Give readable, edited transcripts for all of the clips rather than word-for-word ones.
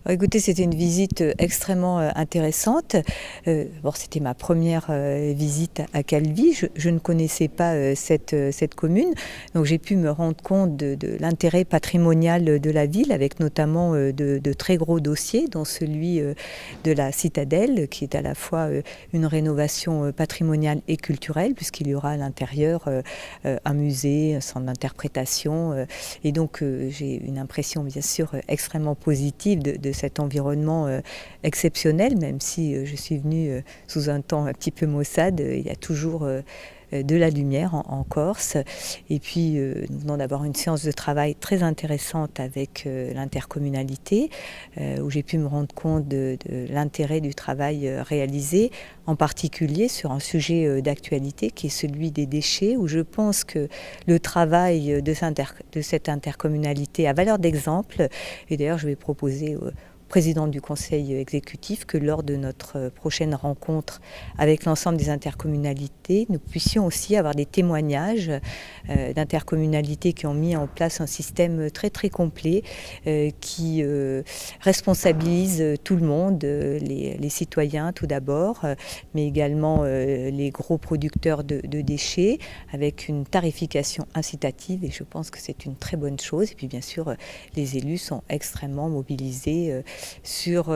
Écoutez, c'était une visite extrêmement intéressante. Bon, c'était ma première visite à Calvi. Je ne connaissais pas cette commune, donc j'ai pu me rendre compte de l'intérêt patrimonial de la ville, avec notamment de très gros dossiers, dont celui de la citadelle, qui est à la fois une rénovation patrimoniale et culturelle, puisqu'il y aura à l'intérieur un musée, un centre d'interprétation. Et donc j'ai une impression bien sûr extrêmement positive de cet environnement exceptionnel, même si je suis venue sous un temps un petit peu maussade. Il y a toujours de la lumière en Corse. Et puis, nous venons d'avoir une séance de travail très intéressante avec l'intercommunalité, où j'ai pu me rendre compte de l'intérêt du travail réalisé, en particulier sur un sujet d'actualité qui est celui des déchets, où je pense que le travail de cette intercommunalité a valeur d'exemple. Et d'ailleurs, je vais proposer présidente du conseil exécutif que lors de notre prochaine rencontre avec l'ensemble des intercommunalités, nous puissions aussi avoir des témoignages d'intercommunalités qui ont mis en place un système très très complet qui responsabilise tout le monde, les citoyens tout d'abord, mais également les gros producteurs de déchets, avec une tarification incitative, et je pense que c'est une très bonne chose. Et puis bien sûr, les élus sont extrêmement mobilisés sur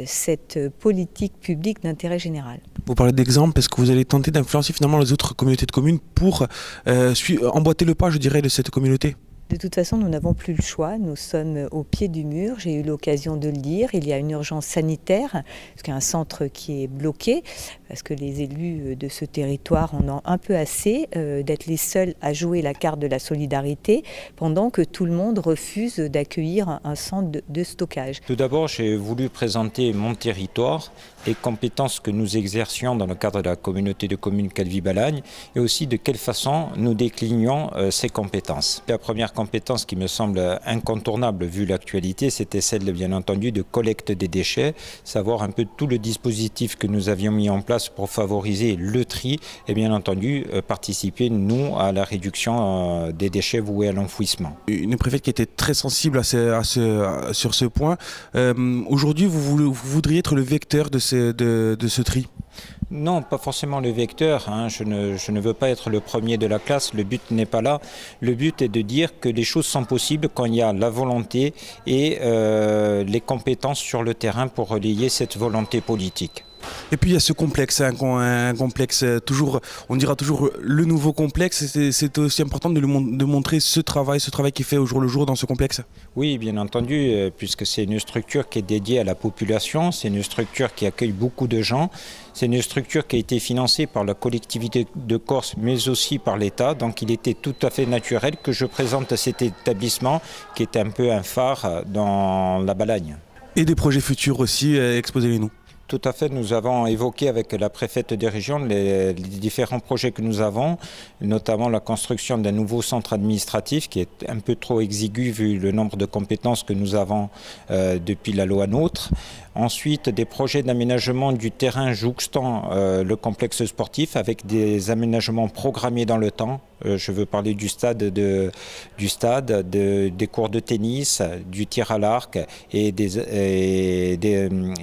cette politique publique d'intérêt général. Vous parlez d'exemple, est-ce que vous allez tenter d'influencer finalement les autres communautés de communes pour emboîter le pas, je dirais, de cette communauté ? De toute façon, nous n'avons plus le choix. Nous sommes au pied du mur. J'ai eu l'occasion de le dire. Il y a une urgence sanitaire, parce qu'il y a un centre qui est bloqué, parce que les élus de ce territoire en ont un peu assez d'être les seuls à jouer la carte de la solidarité, pendant que tout le monde refuse d'accueillir un centre de stockage. Tout d'abord, j'ai voulu présenter mon territoire, les compétences que nous exercions dans le cadre de la communauté de communes Calvi-Balagne, et aussi de quelle façon nous déclinions ces compétences. La première compétence qui me semble incontournable vu l'actualité, c'était celle bien entendu de collecte des déchets, savoir un peu tout le dispositif que nous avions mis en place pour favoriser le tri et bien entendu participer nous à la réduction des déchets voués à l'enfouissement. Une préfète qui était très sensible sur ce point. Aujourd'hui, vous voudriez être le vecteur de ce tri ? Non, pas forcément le vecteur. Je ne veux pas être le premier de la classe. Le but n'est pas là. Le but est de dire que les choses sont possibles quand il y a la volonté et les compétences sur le terrain pour relayer cette volonté politique. Et puis il y a ce complexe, un complexe toujours, on dira toujours le nouveau complexe. C'est aussi important de montrer ce travail qui est fait au jour le jour dans ce complexe. Oui, bien entendu, puisque c'est une structure qui est dédiée à la population, c'est une structure qui accueille beaucoup de gens, c'est une structure qui a été financée par la collectivité de Corse, mais aussi par l'État. Donc il était tout à fait naturel que je présente cet établissement qui est un peu un phare dans la Balagne. Et des projets futurs aussi, exposez-les-nous. Tout à fait, nous avons évoqué avec la préfète des régions les différents projets que nous avons, notamment la construction d'un nouveau centre administratif qui est un peu trop exigu vu le nombre de compétences que nous avons depuis la loi NOTRe. Ensuite, des projets d'aménagement du terrain jouxtant le complexe sportif avec des aménagements programmés dans le temps. Je veux parler du stade, des cours de tennis, du tir à l'arc et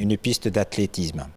une piste d'athlétisme.